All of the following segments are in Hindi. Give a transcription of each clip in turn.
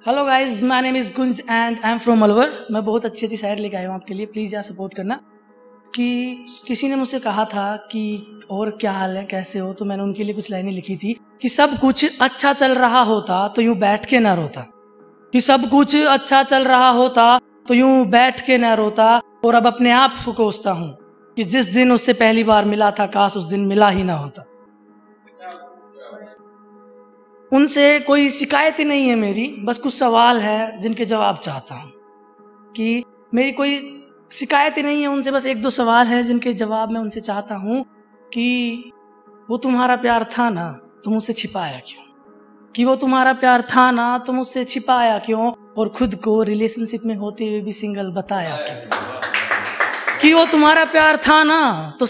Hello guys, my name is Gunj and I am from Alwar. मैं बहुत अच्छी अच्छी शायरी लेके आया हूँ आपके लिए, प्लीज़ यार सपोर्ट करना। कि किसी ने मुझसे कहा था कि और क्या हाल है, कैसे हो, तो मैंने उनके लिए कुछ लाइनें लिखी थी कि सब कुछ अच्छा चल रहा होता तो यूँ बैठ के ना रोता, कि सब कुछ अच्छा चल रहा होता तो यूँ बैठ के ना रोता, और अब अपने आप को कोसता हूँ कि जिस दिन उससे पहली बार मिला था काश उस दिन मिला ही ना होता। उनसे कोई शिकायत ही नहीं है मेरी, बस कुछ सवाल है जिनके जवाब चाहता हूँ। कि मेरी कोई शिकायत ही नहीं है उनसे, बस एक दो सवाल है जिनके जवाब मैं उनसे चाहता हूँ। कि वो तुम्हारा प्यार था ना, तुम उससे छिपाया क्यों? कि वो तुम्हारा प्यार था ना, तुम उससे छिपाया क्यों? और खुद को रिलेशनशिप में होते हुए भी सिंगल बताया क्यों? कि वो तुम्हारा प्यार था ना तो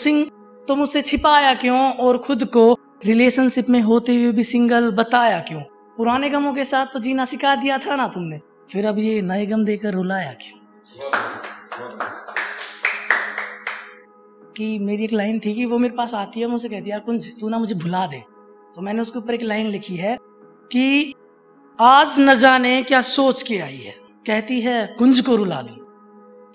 तुम उससे छिपाया क्यों? और खुद को रिलेशनशिप में होते हुए भी सिंगल बताया क्यों? पुराने गमों के साथ तो जीना सिखा दिया था ना तुमने, फिर अब ये नए गम देकर रुलाया क्यों? कि मेरी एक लाइन थी कि वो मेरे पास आती है, मुझसे कहती है यार कुंज तू ना मुझे भुला दे, तो मैंने उसके ऊपर एक लाइन लिखी है कि आज न जाने क्या सोच के आई है, कहती है कुंज को रुला दूं।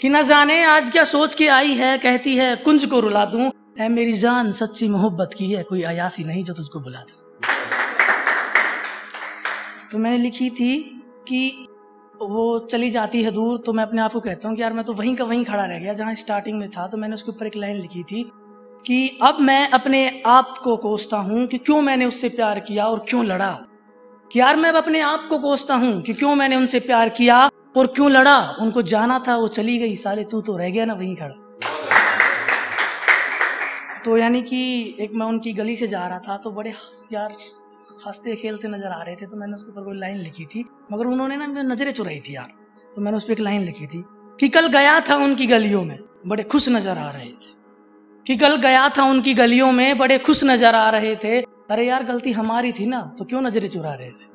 कि न जाने आज क्या सोच के आई है, कहती है कुंज को रुला दूं। ऐ मेरी जान सच्ची मोहब्बत की है, कोई अयासी नहीं जो तुझको बुला दे। तो मैंने लिखी थी कि वो चली जाती है दूर तो मैं अपने आप को कहता हूँ कि यार मैं तो वहीं का वहीं खड़ा रह गया जहाँ स्टार्टिंग में था। तो मैंने उसके ऊपर एक लाइन लिखी थी कि अब मैं अपने आप को कोसता हूँ कि क्यों मैंने उससे प्यार किया और क्यों लड़ा। कि यार मैं अब अपने आप को कोसता हूँ कि क्यों मैंने उनसे प्यार किया और क्यों लड़ा। उनको जाना था वो चली गई, साले तू तो रह गया ना वहीं खड़ा। तो यानी कि एक मैं उनकी गली से जा रहा था तो बड़े यार हंसते खेलते नजर आ रहे थे, तो मैंने उसके ऊपर कोई लाइन लिखी थी, मगर उन्होंने ना मेरी नजरें चुराई थी यार। तो मैंने उस पर एक लाइन लिखी थी कि कल गया था उनकी गलियों में बड़े खुश नजर आ रहे थे। कि कल गया था उनकी गलियों में बड़े खुश नजर आ रहे थे। अरे यार गलती हमारी थी ना, तो क्यों नजरें चुरा रहे थे?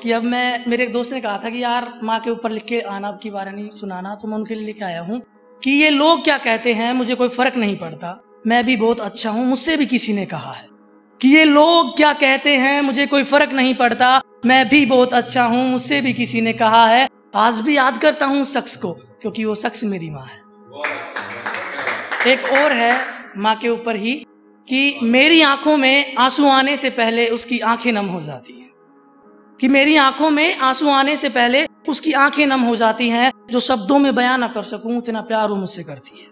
कि अब मेरे एक दोस्त ने कहा था कि यार माँ के ऊपर लिख के आना, अब की बार नहीं सुनाना, तो मैं उनके लिए लेके आया हूँ कि ये लोग क्या कहते हैं मुझे कोई फर्क नहीं पड़ता, मैं भी बहुत अच्छा हूँ, मुझसे भी किसी ने कहा है। कि ये लोग क्या कहते हैं मुझे कोई फर्क नहीं पड़ता, मैं भी बहुत अच्छा हूँ, मुझसे भी किसी ने कहा है। आज भी याद करता हूँ शख्स को क्योंकि वो शख्स मेरी माँ है। एक और है माँ के ऊपर ही कि मेरी आंखों में आंसू आने से पहले उसकी आंखें नम हो जाती हैं। कि मेरी आंखों में आंसू आने से पहले उसकी आंखें नम हो जाती हैं। जो शब्दों में बयां ना कर सकूं इतना प्यार वो मुझसे करती है।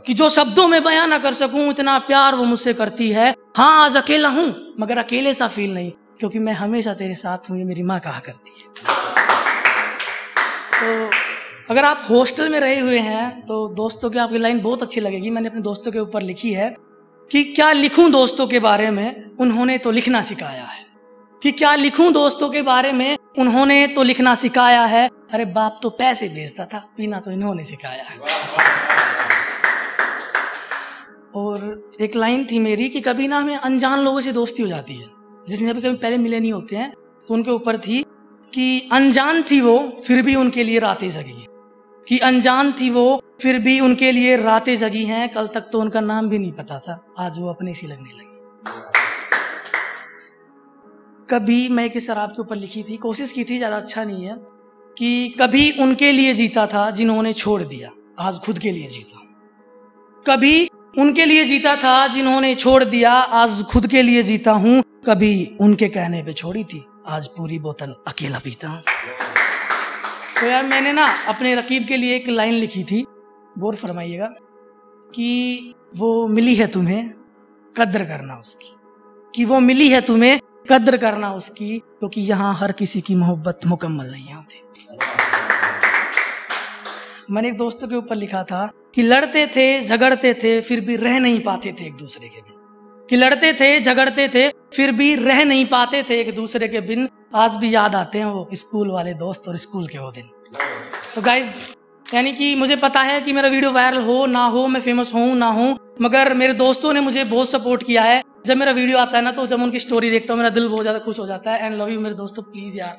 कि जो शब्दों में बयां ना कर सकूं इतना प्यार वो मुझसे करती है। हाँ आज अकेला हूं मगर अकेले सा फील नहीं, क्योंकि मैं हमेशा तेरे साथ हूं, ये मेरी माँ कहा करती है। तो अगर आप हॉस्टल में रहे हुए हैं तो दोस्तों की आपकी लाइन बहुत अच्छी लगेगी। मैंने अपने दोस्तों के ऊपर लिखी है कि क्या लिखूं दोस्तों के बारे में, उन्होंने तो लिखना सिखाया है। कि क्या लिखूं दोस्तों के बारे में, उन्होंने तो लिखना सिखाया है। अरे बाप तो पैसे भेजता था, पीना तो इन्होंने सिखाया है। और एक लाइन थी मेरी कि कभी ना हमें अनजान लोगों से दोस्ती हो जाती है जिसने कभी पहले मिले नहीं होते हैं। तो उनके ऊपर थी कि अनजान थी वो फिर भी उनके लिए रातें जगी। कि अनजान थी वो फिर भी उनके लिए रातें जगी हैं। कल तक तो उनका नाम भी नहीं पता था, आज वो अपने सी लगने लगी। कभी मैं एक शराब के ऊपर लिखी थी, कोशिश की थी, ज़्यादा अच्छा नहीं है। कि कभी उनके लिए जीता था जिन्होंने छोड़ दिया, आज खुद के लिए जीता। कभी उनके लिए जीता था जिन्होंने छोड़ दिया, आज खुद के लिए जीता हूँ। कभी उनके कहने पे छोड़ी थी, आज पूरी बोतल अकेला पीता हूँ। तो यार मैंने ना अपने रकीब के लिए एक लाइन लिखी थी, गौर फरमाइएगा। कि वो मिली है तुम्हें कद्र करना उसकी। कि वो मिली है तुम्हें कद्र करना उसकी, क्योंकि यहाँ हर किसी की मोहब्बत मुकम्मल नहीं होती। मैंने एक दोस्तों के ऊपर लिखा था कि लड़ते थे झगड़ते थे फिर भी रह नहीं पाते थे एक दूसरे के बिन। कि लड़ते थे झगड़ते थे फिर भी रह नहीं पाते थे एक दूसरे के बिन। आज भी याद आते हैं वो स्कूल वाले दोस्त और स्कूल के वो दिन। तो गाइज यानी कि मुझे पता है कि मेरा वीडियो वायरल हो ना हो, मैं फेमस हूँ ना हूँ, मगर मेरे दोस्तों ने मुझे बहुत सपोर्ट किया है। जब मेरा वीडियो आता है ना तो जब उनकी स्टोरी देखता हूँ मेरा दिल बहुत ज़्यादा खुश हो जाता है। एंड लव यू मेरे दोस्तों, प्लीज़ यार।